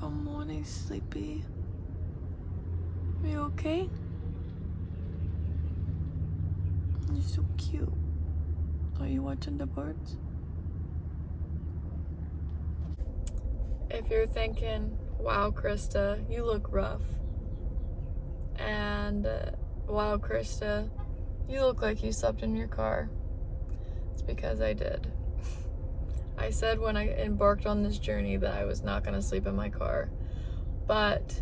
Come on, he's sleepy. Are you okay? You're so cute. Are you watching the birds? If you're thinking, wow, Krista, you look rough. And wow, Krista, you look like you slept in your car. It's because I did. I said when I embarked on this journey that I was not going to sleep in my car. But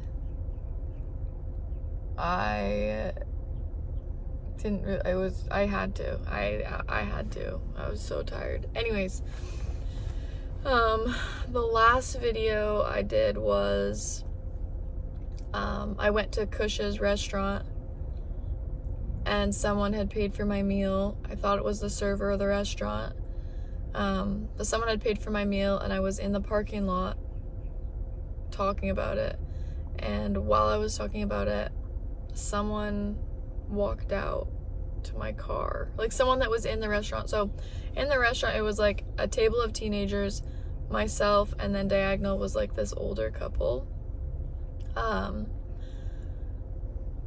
I didn't, I had to. I had to. I was so tired. Anyways, the last video I did was, I went to Kush's restaurant and someone had paid for my meal. I thought it was the server of the restaurant. But someone had paid for my meal and I was in the parking lot talking about it. And while I was talking about it, someone walked out to my car. Like someone that was in the restaurant. So in the restaurant, it was like a table of teenagers, myself, and then diagonal was like this older couple.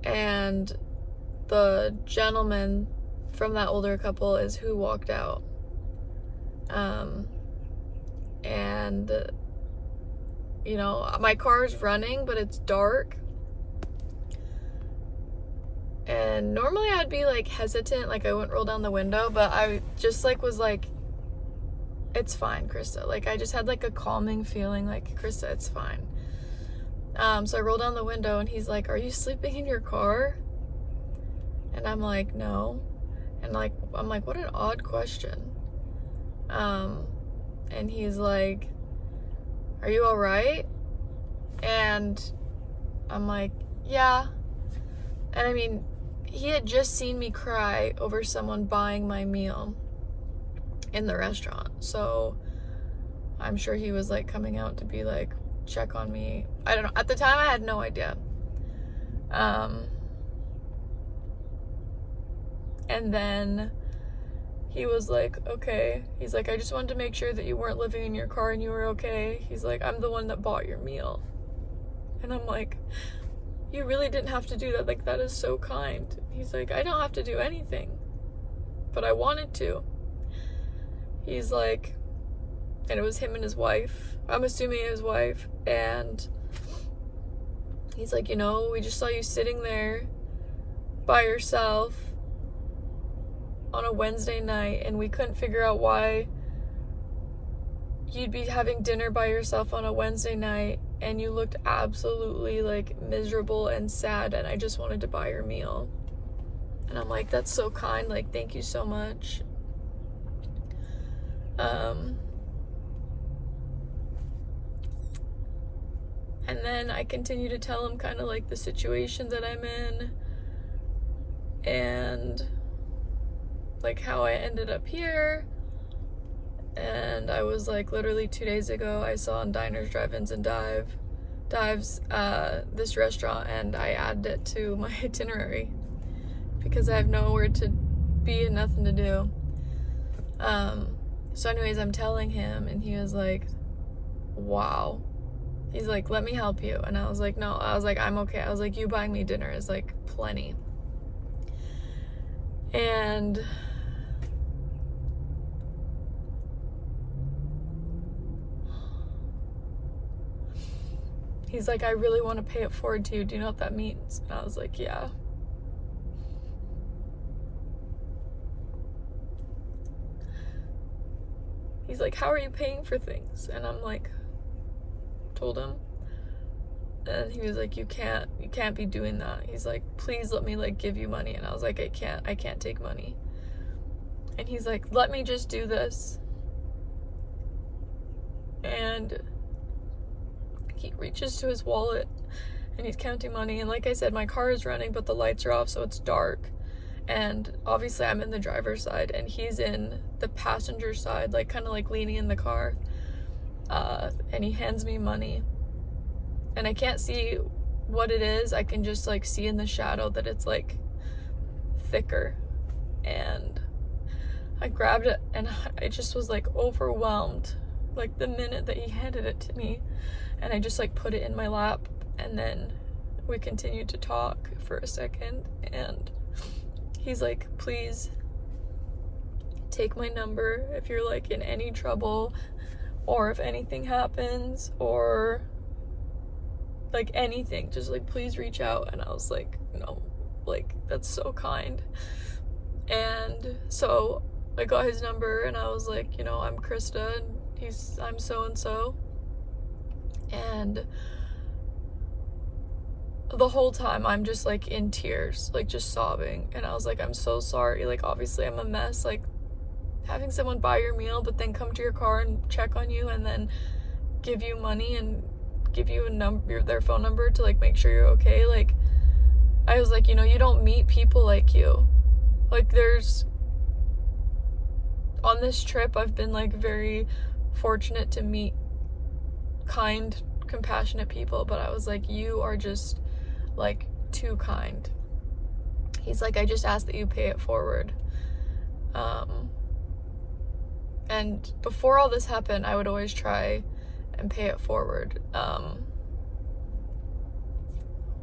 And the gentleman from that older couple is who walked out. And you know, my car is running, but it's dark. And normally I'd be like hesitant, like I wouldn't roll down the window, but I just like was like, it's fine, Krista. Like I just had like a calming feeling, like, Krista, it's fine. So I roll down the window and he's like, are you sleeping in your car? And I'm like, no. And like, I'm like, what an odd question. And he's like, are you all right? And I'm like, yeah. And I mean, he had just seen me cry over someone buying my meal in the restaurant. So I'm sure he was like coming out to be like, check on me. I don't know. At the time, I had no idea. And then he was like, okay. He's like, I just wanted to make sure that you weren't living in your car and you were okay. He's like, I'm the one that bought your meal. And I'm like, you really didn't have to do that. Like, that is so kind. He's like, I don't have to do anything, but I wanted to. He's like, and it was him and his wife. I'm assuming his wife. And he's like, you know, we just saw you sitting there by yourself on a Wednesday night, and we couldn't figure out why you'd be having dinner by yourself on a Wednesday night, and you looked absolutely like miserable and sad, and I just wanted to buy your meal. And I'm like, that's so kind, like, thank you so much. And then I continue to tell him kind of like the situation that I'm in and like how I ended up here. And I was like, literally 2 days ago, I saw on Diners, Drive-Ins, and Dives this restaurant, and I added it to my itinerary because I have nowhere to be and nothing to do. So anyways, I'm telling him, and he was like, wow. He's like, let me help you. And I was like, no. I was like, I'm okay. I was like, you buying me dinner is like plenty. And he's like, I really want to pay it forward to you. Do you know what that means? And I was like, yeah. He's like, how are you paying for things? And I'm like, told him. And he was like, you can't be doing that. He's like, please let me like give you money. And I was like, I can't take money. And he's like, let me just do this. And he reaches to his wallet and he's counting money. And like I said, my car is running, but the lights are off, so it's dark. And obviously I'm in the driver's side and he's in the passenger side, like kind of like leaning in the car. And he hands me money. And I can't see what it is. I can just like see in the shadow that it's like thicker. And I grabbed it and I just was like overwhelmed like the minute that he handed it to me, and I just like put it in my lap, and then we continued to talk for a second, and he's like, please take my number if you're like in any trouble, or if anything happens, or like anything, just like please reach out. And I was like, no, like that's so kind. And so I got his number, and I was like, you know, I'm Krista, and I'm so and so. And the whole time I'm just like in tears, like just sobbing, and I was like, I'm so sorry, like obviously I'm a mess, like having someone buy your meal but then come to your car and check on you and then give you money and give you their phone number to like make sure you're okay. Like I was like, you know, you don't meet people like you. Like there's, on this trip I've been like very fortunate to meet kind, compassionate people, but I was like, you are just like too kind. He's like, I just ask that you pay it forward. And before all this happened, I would always try and pay it forward.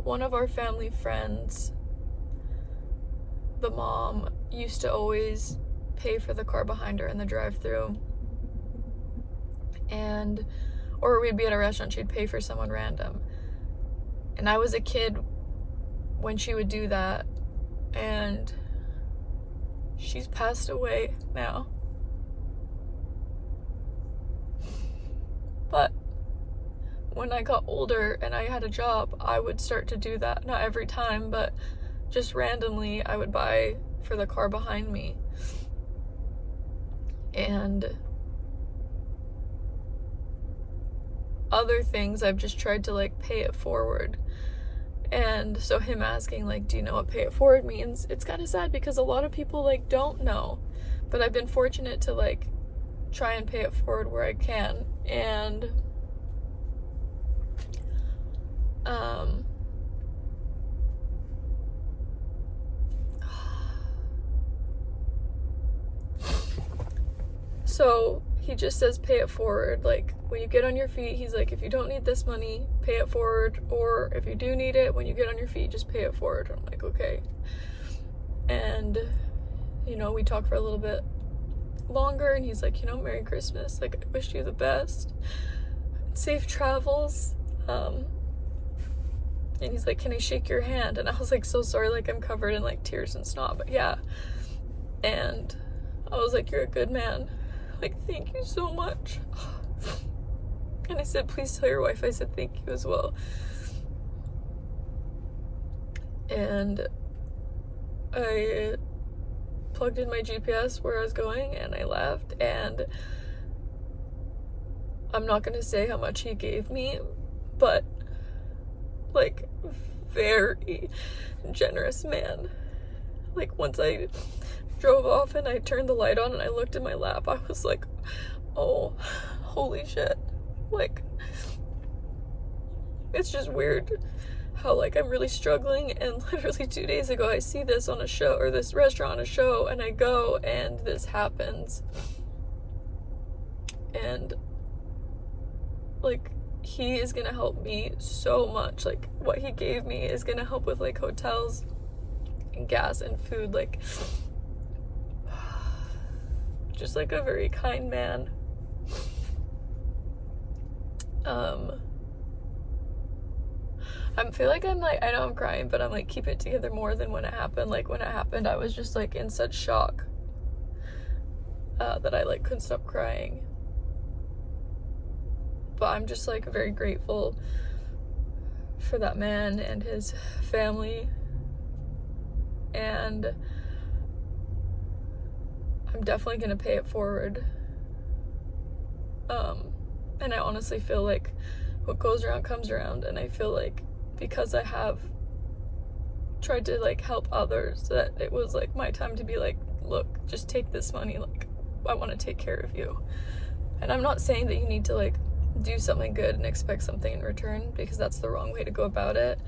One of our family friends, the mom, used to always pay for the car behind her in the drive-thru, and or we'd be at a restaurant, she'd pay for someone random. And I was a kid when she would do that, and she's passed away now. But when I got older and I had a job, I would start to do that. Not every time, but just randomly I would buy for the car behind me. And other things I've just tried to like pay it forward. And so him asking like, do you know what pay it forward means? It's kind of sad because a lot of people like don't know, but I've been fortunate to like try and pay it forward where I can. And so he just says pay it forward. Like when you get on your feet, he's like, if you don't need this money, pay it forward, or if you do need it, when you get on your feet, just pay it forward. I'm like, okay. And you know, we talk for a little bit longer, and he's like, you know, Merry Christmas, like I wish you the best, safe travels. And he's like, can I shake your hand? And I was like, so sorry, like I'm covered in like tears and snot, but yeah. And I was like, you're a good man, like thank you so much. And I said, please tell your wife I said thank you as well. And I plugged in my GPS where I was going, and I left. And I'm not gonna say how much he gave me, but like very generous man. Like once I drove off and I turned the light on and I looked in my lap, I was like, oh, holy shit. Like it's just weird how like I'm really struggling, and literally 2 days ago I see this on a show, or this restaurant on a show, and I go and this happens. And like he is gonna help me so much. Like what he gave me is gonna help with like hotels and gas and food. Like just like a very kind man. I feel like I'm like, I know I'm crying, but I'm like keeping it together more than when it happened. Like when it happened, I was just like in such shock that I like couldn't stop crying. But I'm just like very grateful for that man and his family, and I'm definitely gonna pay it forward. And I honestly feel like what goes around comes around, and I feel like because I have tried to like help others, that it was like my time to be like, look, just take this money, like I want to take care of you. And I'm not saying that you need to like do something good and expect something in return, because that's the wrong way to go about it,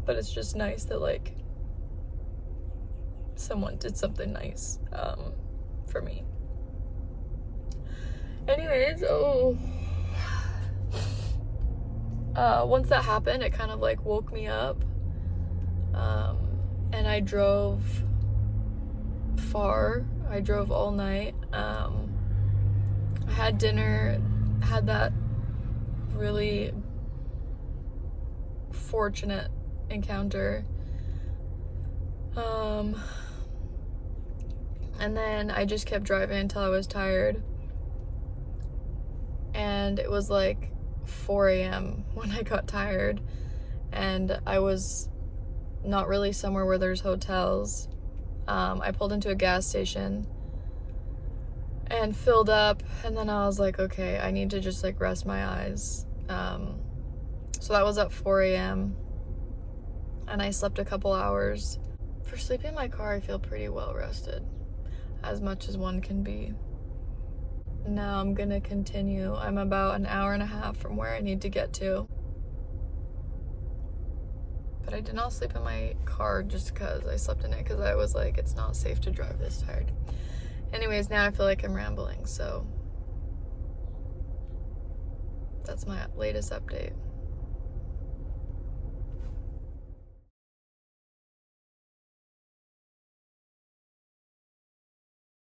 but it's just nice that like someone did something nice for me. Anyways, once that happened, it kind of like woke me up. And I drove far. I drove all night. I had dinner, had that really fortunate encounter. And then I just kept driving until I was tired. And it was like 4 a.m. when I got tired. And I was not really somewhere where there's hotels. I pulled into a gas station and filled up, and then I was like, okay, I need to just like rest my eyes. So that was at 4 a.m. and I slept a couple hours. For sleeping in my car, I feel pretty well rested, as much as one can be. Now I'm gonna continue. I'm about an hour and a half from where I need to get to. But I did not sleep in my car just because I slept in it, because I was like, it's not safe to drive this tired. Anyways, now I feel like I'm rambling, so that's my latest update.